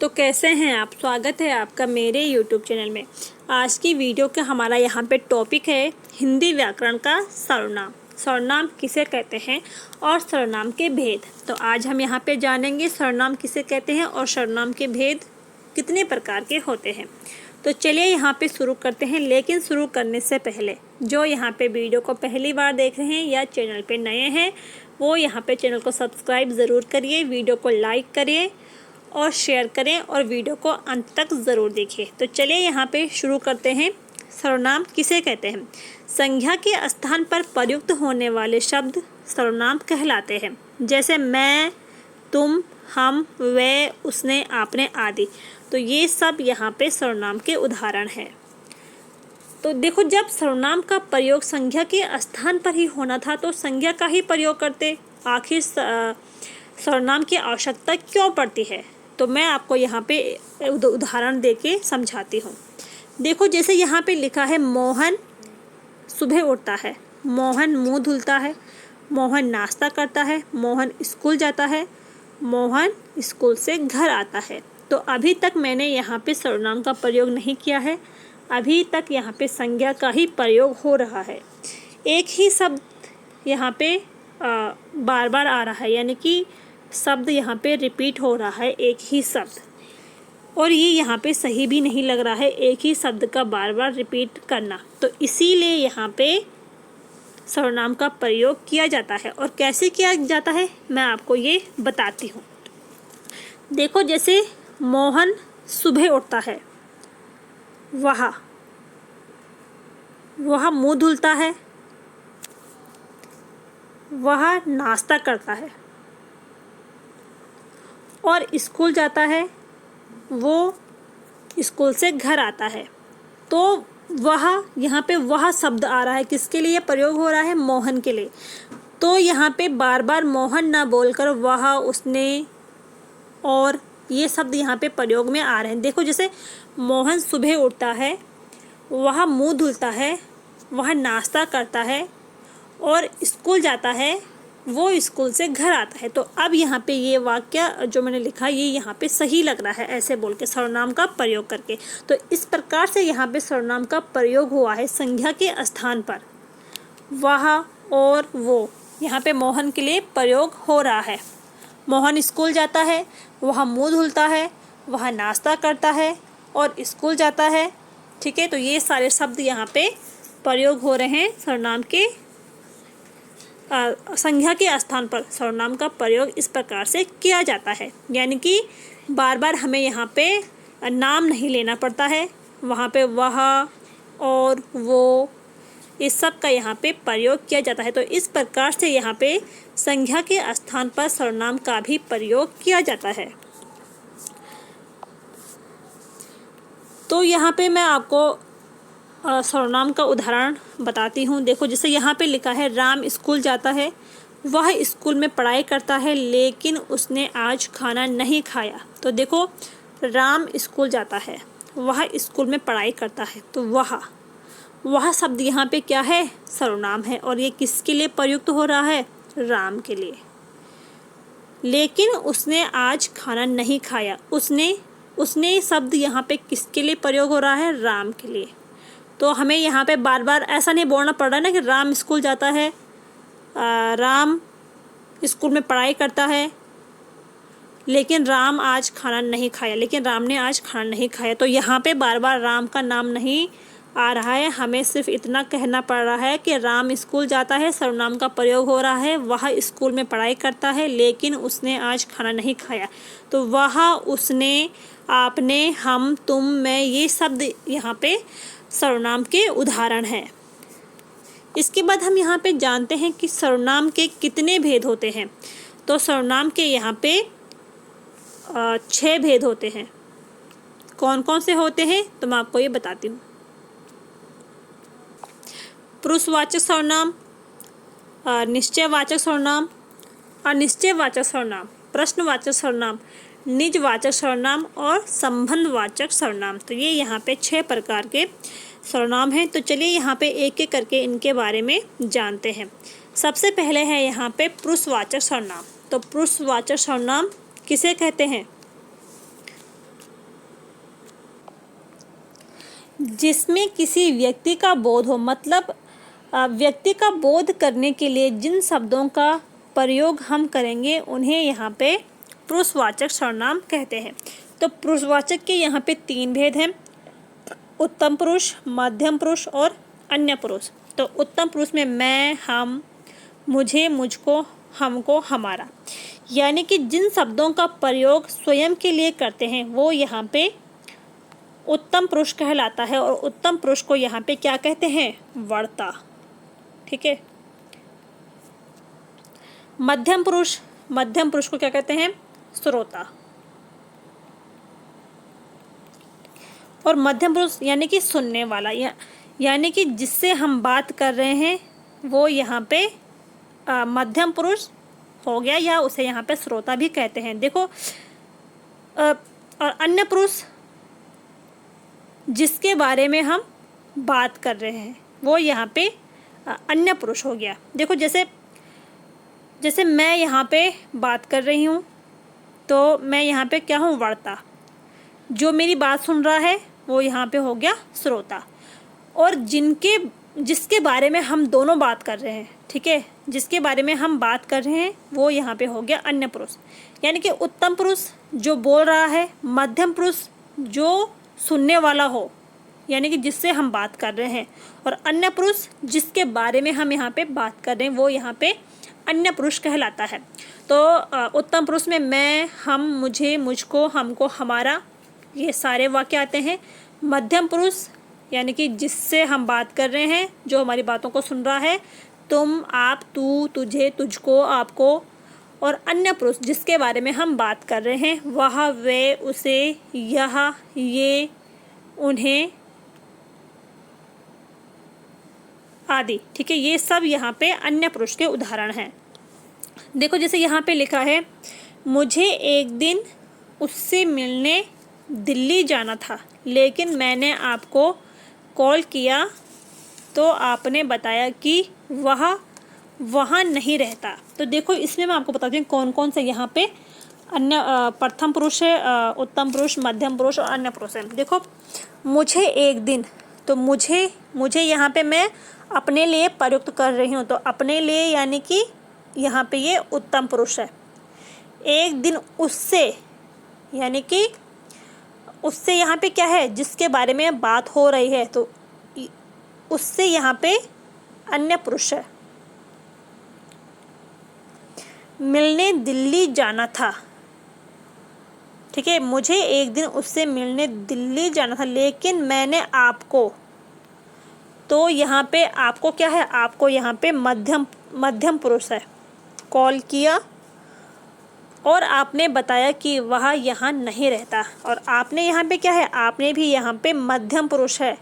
तो कैसे हैं आप। स्वागत है आपका मेरे YouTube चैनल में। आज की वीडियो का हमारा यहाँ पे टॉपिक है हिंदी व्याकरण का सर्वनाम। सर्वनाम किसे कहते हैं और सर्वनाम के भेद। तो आज हम यहाँ पे जानेंगे सर्वनाम किसे कहते हैं और सर्वनाम के भेद कितने प्रकार के होते हैं। तो चलिए यहाँ पे शुरू करते हैं। लेकिन शुरू करने से पहले जो यहाँ पे वीडियो को पहली बार देख रहे हैं या चैनल पे नए हैं वो यहाँ पे चैनल को सब्सक्राइब ज़रूर करिए, वीडियो को लाइक करिए और शेयर करें और वीडियो को अंत तक ज़रूर देखिए। तो चलिए यहाँ पे शुरू करते हैं। सर्वनाम किसे कहते हैं। संज्ञा के स्थान पर प्रयुक्त होने वाले शब्द सर्वनाम कहलाते हैं। जैसे मैं, तुम, हम, वे, उसने, आपने आदि। तो ये सब यहाँ पे सर्वनाम के उदाहरण हैं। तो देखो, जब सर्वनाम का प्रयोग संज्ञा के स्थान पर ही होना था तो संज्ञा का ही प्रयोग करते। आखिर सर्वनाम की आवश्यकता क्यों पड़ती है। तो मैं आपको यहाँ पे उदाहरण देके समझाती हूँ। देखो, जैसे यहाँ पे लिखा है मोहन सुबह उठता है, मोहन मुंह धुलता है, मोहन नाश्ता करता है, मोहन स्कूल जाता है, मोहन स्कूल से घर आता है। तो अभी तक मैंने यहाँ पे सर्वनाम का प्रयोग नहीं किया है, अभी तक यहाँ पे संज्ञा का ही प्रयोग हो रहा है। एक ही शब्द यहाँ पे बार बार आ रहा है, यानी कि शब्द यहाँ पे रिपीट हो रहा है, एक ही शब्द। और ये यहाँ पे सही भी नहीं लग रहा है एक ही शब्द का बार बार रिपीट करना। तो इसीलिए यहाँ पे सर्वनाम का प्रयोग किया जाता है। और कैसे किया जाता है मैं आपको ये बताती हूँ। देखो, जैसे मोहन सुबह उठता है, वह मुंह धुलता है, वह नाश्ता करता है और स्कूल जाता है, वो स्कूल से घर आता है। तो वह यहाँ पे वह शब्द आ रहा है, किसके लिए प्रयोग हो रहा है, मोहन के लिए। तो यहाँ पे बार बार मोहन ना बोलकर वह, उसने और ये शब्द यहाँ पे प्रयोग में आ रहे हैं। देखो, जैसे मोहन सुबह उठता है, वह मुंह धुलता है, वह नाश्ता करता है और स्कूल जाता है, वो स्कूल से घर आता है। तो अब यहाँ पे ये वाक्य जो मैंने लिखा ये यहाँ पे सही लग रहा है, ऐसे बोल के सर्वनाम का प्रयोग करके। तो इस प्रकार से यहाँ पे सर्वनाम का प्रयोग हुआ है संज्ञा के स्थान पर। वह और वो यहाँ पे मोहन के लिए प्रयोग हो रहा है। मोहन स्कूल जाता है, वह मुंह धुलता है, वह नाश्ता करता है और स्कूल जाता है। ठीक है, तो ये सारे शब्द यहाँ पे प्रयोग हो रहे हैं सर्वनाम के संज्ञा के स्थान पर। सर्वनाम का प्रयोग इस प्रकार से किया जाता है, यानी कि बार बार हमें यहाँ पे नाम नहीं लेना पड़ता है। वहाँ पे वह और वो इस सब का यहाँ पे प्रयोग किया जाता है। तो इस प्रकार से यहाँ पे संज्ञा के स्थान पर सर्वनाम का भी प्रयोग किया जाता है। तो यहाँ पे मैं आपको सर्वनाम का उदाहरण बताती हूँ। देखो, जैसे यहाँ पे लिखा है राम स्कूल जाता है, वह स्कूल में पढ़ाई करता है लेकिन उसने आज खाना नहीं खाया। तो देखो, राम स्कूल जाता है, वह स्कूल में पढ़ाई करता है। तो वह शब्द यहाँ पे क्या है, सर्वनाम है। और ये किसके लिए प्रयुक्त हो रहा है, राम के लिए। लेकिन उसने आज खाना नहीं खाया, उसने शब्द यहाँ पे किसके लिए प्रयोग हो रहा है, राम के लिए। तो हमें यहाँ पे बार बार ऐसा नहीं बोलना पड़ रहा है ना कि राम स्कूल जाता है, राम स्कूल में पढ़ाई करता है लेकिन राम आज खाना नहीं खाया, लेकिन राम ने आज खाना नहीं खाया। तो यहाँ पे बार बार राम का नाम नहीं आ रहा है, हमें सिर्फ इतना कहना पड़ रहा है कि राम स्कूल जाता है, सर्वनाम का प्रयोग हो रहा है। वह स्कूल में पढ़ाई करता है लेकिन उसने आज खाना नहीं खाया। तो वह, उसने, आपने, हम, तुम, मैं, ये शब्द यहाँ पे सर्वनाम के उदाहरण हैं। इसके बाद हम यहाँ पे जानते हैं कि सर्वनाम के कितने भेद होते हैं। तो सर्वनाम के यहाँ पे 6 भेद होते हैं। कौन कौन से होते हैं तो मैं आपको ये बताती हूँ। पुरुषवाचक सर्वनाम, निश्चयवाचक सर्वनाम, अनिश्चयवाचक सर्वनाम, प्रश्नवाचक सर्वनाम, निजवाचक सर्वनाम और संबंधवाचक सर्वनाम। तो ये यहाँ पे 6 प्रकार के सर्वनाम हैं। तो चलिए यहाँ पे एक एक करके इनके बारे में जानते हैं। सबसे पहले है यहाँ पे पुरुषवाचक सर्वनाम। तो पुरुषवाचक सर्वनाम किसे कहते हैं? जिसमें किसी व्यक्ति का बोध हो, मतलब व्यक्ति का बोध करने के लिए जिन शब्दों का प्रयोग हम करेंगे उन्हें यहाँ पे पुरुषवाचक सर्वनाम कहते हैं। तो पुरुषवाचक के यहाँ पे 3 भेद हैं, उत्तम पुरुष, मध्यम पुरुष और अन्य पुरुष। तो उत्तम पुरुष में मैं, हम, मुझे, मुझको, हमको, हमारा, यानी कि जिन शब्दों का प्रयोग स्वयं के लिए करते हैं वो यहाँ पे उत्तम पुरुष कहलाता है। और उत्तम पुरुष को यहाँ पे क्या कहते हैं? वर्ता। ठीक है। मध्यम पुरुष को क्या कहते हैं? श्रोता। और मध्यम पुरुष यानी कि सुनने वाला, यानी कि जिससे हम बात कर रहे हैं वो यहाँ पे मध्यम पुरुष हो गया, या उसे यहाँ पे श्रोता भी कहते हैं। देखो, और अन्य पुरुष जिसके बारे में हम बात कर रहे हैं वो यहाँ पे अन्य पुरुष हो गया। देखो, जैसे मैं यहाँ पे बात कर रही हूँ तो मैं यहाँ पे क्या हूँ? वर्ता। जो मेरी बात सुन रहा है वो यहाँ पे हो गया श्रोता। और जिसके बारे में हम दोनों बात कर रहे हैं, ठीक है, जिसके बारे में हम बात कर रहे हैं वो यहाँ पे हो गया अन्य पुरुष। यानी कि उत्तम पुरुष जो बोल रहा है, मध्यम पुरुष जो सुनने वाला हो, यानी कि जिससे हम बात कर रहे हैं, और अन्य पुरुष जिसके बारे में हम यहाँ पे बात कर रहे हैं वो यहाँ पे अन्य पुरुष कहलाता है। तो उत्तम पुरुष में मैं, हम, मुझे, मुझको, हमको, हमारा, ये सारे वाक्य आते हैं। मध्यम पुरुष यानी कि जिससे हम बात कर रहे हैं, जो हमारी बातों को सुन रहा है, तुम, आप, तू, तुझे, तुझको, आपको। और अन्य पुरुष जिसके बारे में हम बात कर रहे हैं, वह, वे, उसे, यह, ये, उन्हें आदि। ठीक है, ये सब यहाँ पे अन्य पुरुष के उदाहरण हैं। देखो, जैसे यहाँ पे लिखा है, मुझे एक दिन उससे मिलने दिल्ली जाना था, लेकिन मैंने आपको कॉल किया तो आपने बताया कि वह वहाँ नहीं रहता। तो देखो, इसमें मैं आपको बताती हूँ कौन कौन से यहाँ पे अन्य प्रथम पुरुष है, उत्तम पुरुष, मध्यम पुरुष और अन्य पुरुष है। देखो, मुझे एक दिन, तो मुझे यहाँ पे मैं अपने लिए प्रयुक्त कर रही हूँ, तो अपने लिए यानी कि यहाँ पे ये उत्तम पुरुष है। एक दिन उससे, यानी कि उससे यहाँ पे क्या है? जिसके बारे में बात हो रही है, तो उससे यहाँ पे अन्य पुरुष है। मिलने दिल्ली जाना था, ठीक है, मुझे एक दिन उससे मिलने दिल्ली जाना था, लेकिन मैंने आपको, तो यहाँ पे आपको क्या है? आपको यहाँ पे मध्यम पुरुष है, कॉल किया और आपने बताया कि वह यहाँ नहीं रहता। और आपने यहाँ पे क्या है? आपने भी यहाँ पे मध्यम पुरुष है।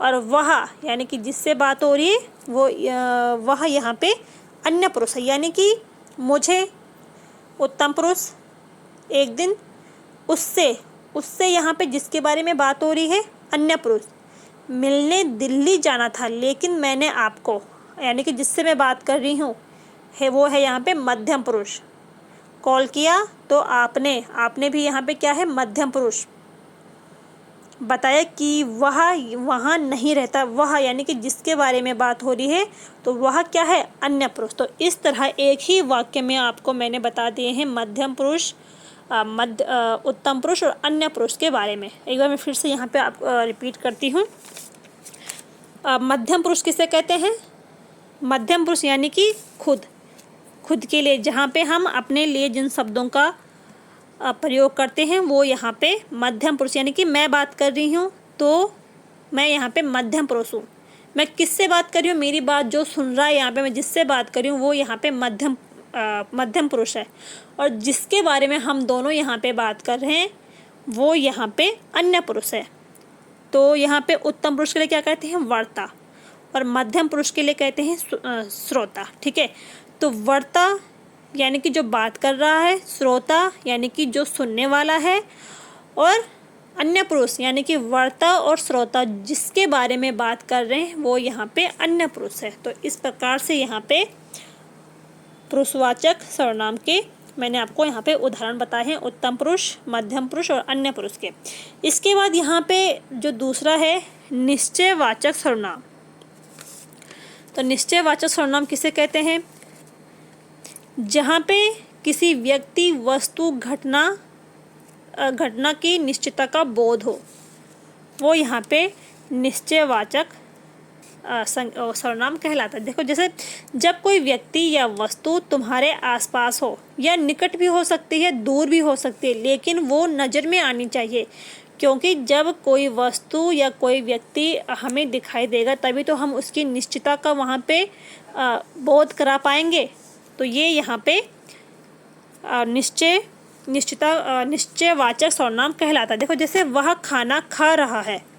और वह यानी कि जिससे बात हो रही है वो वह यहाँ पे अन्य पुरुष है, यानी कि मुझे उत्तम पुरुष, एक दिन उससे यहाँ पे जिसके बारे में बात हो रही है अन्य पुरुष, मिलने दिल्ली जाना था, लेकिन मैंने आपको, यानी कि जिससे मैं बात कर रही हूँ है वो है यहाँ पे मध्यम पुरुष, कॉल किया तो आपने भी यहाँ पे क्या है? मध्यम पुरुष, बताया कि वह वहाँ नहीं रहता, वह यानी कि जिसके बारे में बात हो रही है तो वह क्या है? अन्य पुरुष। तो इस तरह एक ही वाक्य में आपको मैंने बता दिए हैं मध्यम पुरुष, उत्तम पुरुष और अन्य पुरुष के बारे में। एक बार मैं फिर से यहाँ पे आप रिपीट करती हूँ। मध्यम पुरुष किसे कहते हैं? मध्यम पुरुष यानी कि खुद के लिए, जहाँ पे हम अपने लिए जिन शब्दों का प्रयोग करते हैं वो यहाँ पे मध्यम पुरुष, यानी कि मैं बात कर रही हूँ तो मैं यहाँ पे मध्यम पुरुष हूँ। मैं किससे बात कर रही हूँ? मेरी बात जो सुन रहा है यहाँ पे, मैं जिससे बात कर रही हूँ वो यहाँ पे मध्यम पुरुष है। और जिसके बारे में हम दोनों यहाँ पे बात कर रहे हैं वो यहाँ पे अन्य पुरुष है। तो यहाँ पे उत्तम पुरुष के लिए क्या कहते हैं? वर्ता। और मध्यम पुरुष के लिए कहते हैं श्रोता। ठीक है, तो वर्ता यानी कि जो बात कर रहा है, श्रोता यानी कि जो सुनने वाला है, और अन्य पुरुष यानी कि वर्ता और श्रोता जिसके बारे में बात कर रहे हैं वो यहाँ पे अन्य पुरुष है। तो इस प्रकार से यहाँ पे पुरुषवाचक सर्वनाम के मैंने आपको यहाँ पे उदाहरण बताए हैं, उत्तम पुरुष, मध्यम पुरुष और अन्य पुरुष के। इसके बाद यहाँ पे जो दूसरा है निश्चयवाचक सर्वनाम। तो निश्चयवाचक सर्वनाम किसे कहते हैं? जहाँ पे किसी व्यक्ति, वस्तु, घटना की निश्चितता का बोध हो, वो यहाँ पे निश्चयवाचक सर्वनाम कहलाता है। देखो, जैसे जब कोई व्यक्ति या वस्तु तुम्हारे आसपास हो, या निकट भी हो सकती है, दूर भी हो सकती है, लेकिन वो नज़र में आनी चाहिए, क्योंकि जब कोई वस्तु या कोई व्यक्ति हमें दिखाई देगा तभी तो हम उसकी निश्चितता का वहाँ पे बोध करा पाएंगे। तो ये यहाँ पे निश्चयवाचक सर्वनाम कहलाता है। देखो, जैसे वह खाना खा रहा है,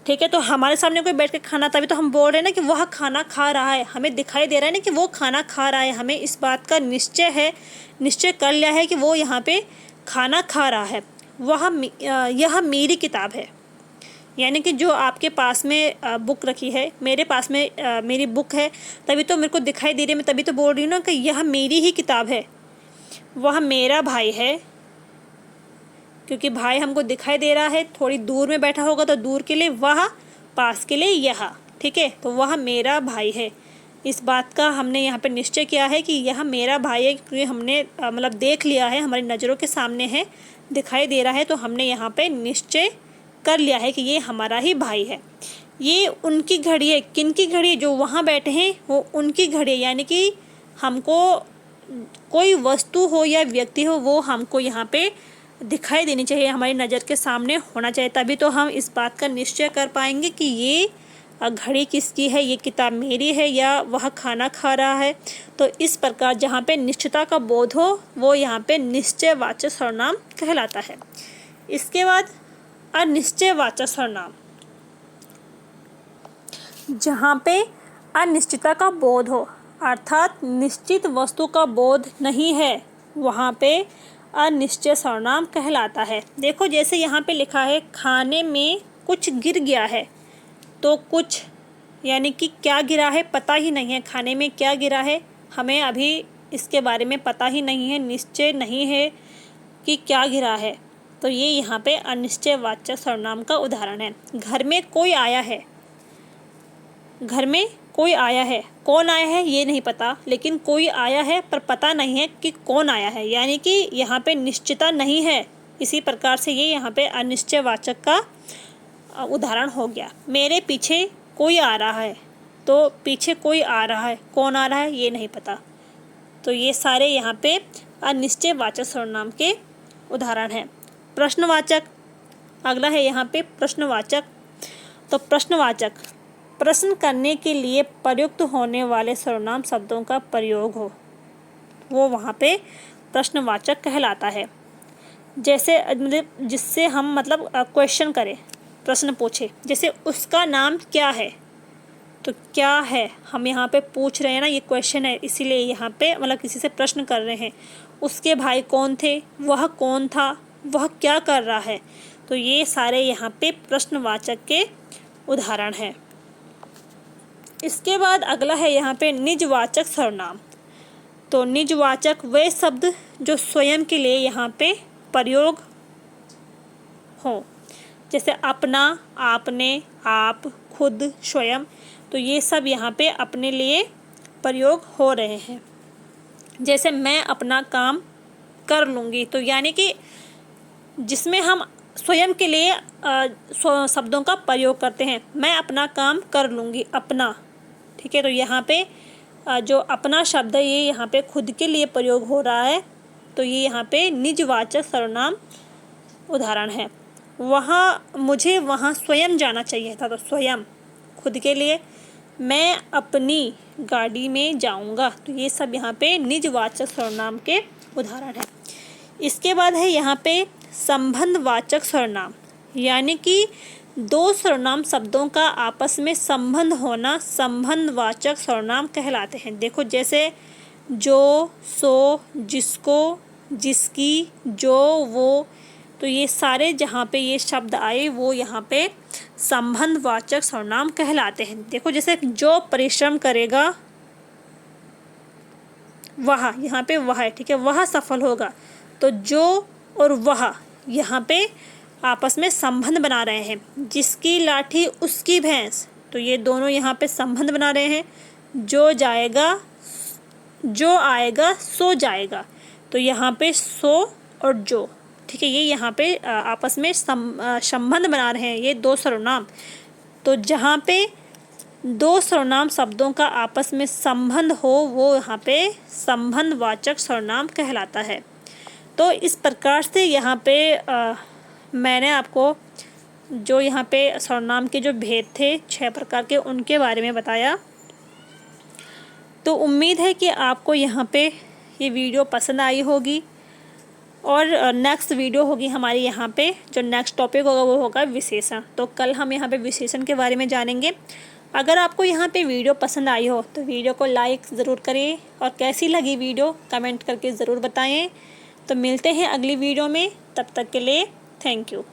ठीक है, तो हमारे सामने कोई बैठ के खाना, तभी तो हम बोल रहे हैं ना कि वह खाना खा रहा है, हमें दिखाई दे रहा है ना कि वो खाना खा रहा है, हमें इस बात का निश्चय कर लिया है कि वो यहाँ पे खाना खा रहा है। यह मेरी किताब है, यानी कि जो आपके पास में बुक रखी है, मेरे पास में मेरी बुक है, तभी तो मेरे को दिखाई दे रही है, मैं तभी तो बोल रही हूँ ना कि यह मेरी ही किताब है। वह मेरा भाई है, क्योंकि भाई हमको दिखाई दे रहा है, थोड़ी दूर में बैठा होगा तो दूर के लिए वह, पास के लिए यह, ठीक है, तो वह मेरा भाई है। इस बात का हमने यहाँ पे निश्चय किया है कि यह मेरा भाई है, क्योंकि हमने मतलब देख लिया है, हमारी नज़रों के सामने है, दिखाई दे रहा है, तो हमने यहाँ पे निश्चय कर लिया है कि ये हमारा ही भाई है। ये उनकी घड़ी है, किनकी घड़ी? जो वहाँ बैठे हैं वो उनकी घड़ी है, यानी कि हमको कोई वस्तु हो या व्यक्ति हो, वो हमको यहाँ पे दिखाई देनी चाहिए, हमारी नज़र के सामने होना चाहिए, तभी तो हम इस बात का निश्चय कर पाएंगे कि ये घड़ी किसकी है, ये किताब मेरी है, या वह खाना खा रहा है। तो इस प्रकार जहाँ पे निश्चितता का बोध हो, वो यहाँ पे निश्चयवाचक सर्वनाम कहलाता है। इसके बाद अनिश्चयवाचक सर्वनाम, जहाँ पे अनिश्चितता का बोध हो, अर्थात निश्चित वस्तु का बोध नहीं है, वहाँ पे अनिश्चय सर्वनाम कहलाता है। देखो, जैसे यहाँ पे लिखा है खाने में कुछ गिर गया है, तो कुछ यानी कि क्या गिरा है पता ही नहीं है, खाने में क्या गिरा है हमें अभी इसके बारे में पता ही नहीं है, निश्चय नहीं है कि क्या गिरा है, तो ये यहाँ पे अनिश्चयवाचक सर्वनाम का उदाहरण है। घर में कोई आया है, घर में कोई आया है, कौन आया है ये नहीं पता, लेकिन कोई आया है पर पता नहीं है कि कौन आया है, यानी कि यहाँ पे निश्चितता नहीं है। इसी प्रकार से ये यहाँ पे अनिश्चयवाचक का उदाहरण हो गया। मेरे पीछे कोई आ रहा है, तो पीछे कोई आ रहा है, कौन आ रहा है ये नहीं पता, तो ये सारे यहाँ पे अनिश्चयवाचक सर्वनाम के उदाहरण हैं। प्रश्नवाचक, अगला है यहाँ पे प्रश्नवाचक। तो प्रश्नवाचक, प्रश्न करने के लिए प्रयुक्त होने वाले सर्वनाम शब्दों का प्रयोग हो, वो वहाँ पे प्रश्नवाचक कहलाता है। जैसे मतलब जिससे हम मतलब क्वेश्चन करें, प्रश्न पूछे, जैसे उसका नाम क्या है, तो क्या है हम यहाँ पे पूछ रहे हैं ना, ये क्वेश्चन है, इसीलिए यहाँ पे मतलब किसी से प्रश्न कर रहे हैं। उसके भाई कौन थे, वह कौन था, वह क्या कर रहा है, तो ये सारे यहाँ पे प्रश्नवाचक के उदाहरण हैं। इसके बाद अगला है यहाँ पे निजवाचक सर्वनाम। तो निजवाचक वे शब्द जो स्वयं के लिए यहाँ पे प्रयोग हो, जैसे अपना, आपने, आप, खुद, स्वयं, तो ये सब यहाँ पे अपने लिए प्रयोग हो रहे हैं। जैसे मैं अपना काम कर लूँगी, तो यानी कि जिसमें हम स्वयं के लिए शब्दों का प्रयोग करते हैं, मैं अपना काम कर लूँगी, अपना, ठीक है, तो यहाँ पे जो अपना शब्द है ये यहाँ पे खुद के लिए प्रयोग हो रहा है, तो ये यहाँ पे निजवाचक सर्वनाम उदाहरण है। मुझे वहाँ स्वयं जाना चाहिए था, तो स्वयं खुद के लिए, मैं अपनी गाड़ी में जाऊँगा, तो ये सब यहाँ पे निजवाचक सर्वनाम के उदाहरण है। इसके बाद है यहाँ पे संबंधवाचक सर्वनाम, यानी कि दो सर्वनाम शब्दों का आपस में संबंध होना संबंधवाचक सर्वनाम कहलाते हैं। देखो, जैसे जो, सो, जिसको, जिसकी, जो, वो, तो ये सारे जहाँ पे ये शब्द आए वो यहाँ पे संबंधवाचक सर्वनाम कहलाते हैं। देखो, जैसे जो परिश्रम करेगा वह, यहाँ पे वह है, ठीक है, वह सफल होगा, तो जो और वह यहाँ पे आपस में संबंध बना रहे हैं। जिसकी लाठी उसकी भैंस, तो ये दोनों यहाँ पे संबंध बना रहे हैं। जो आएगा सो जाएगा, तो यहाँ पे सो और जो, ठीक है, ये यहाँ पे आपस में संबंध बना रहे हैं ये दो सर्वनाम। तो जहाँ पे दो सर्वनाम शब्दों का आपस में संबंध हो वो यहाँ पे संबंधवाचक सर्वनाम कहलाता है। तो इस प्रकार से यहाँ पे मैंने आपको जो यहाँ पे सर्वनाम के जो भेद थे 6 प्रकार के, उनके बारे में बताया। तो उम्मीद है कि आपको यहाँ पे ये वीडियो पसंद आई होगी। और नेक्स्ट वीडियो होगी हमारी यहाँ पे, जो नेक्स्ट टॉपिक होगा वो होगा विशेषण। तो कल हम यहाँ पे विशेषण के बारे में जानेंगे। अगर आपको यहाँ पे वीडियो पसंद आई हो तो वीडियो को लाइक ज़रूर करें, और कैसी लगी वीडियो कमेंट करके ज़रूर बताएं। तो मिलते हैं अगली वीडियो में, तब तक के लिए थैंक यू।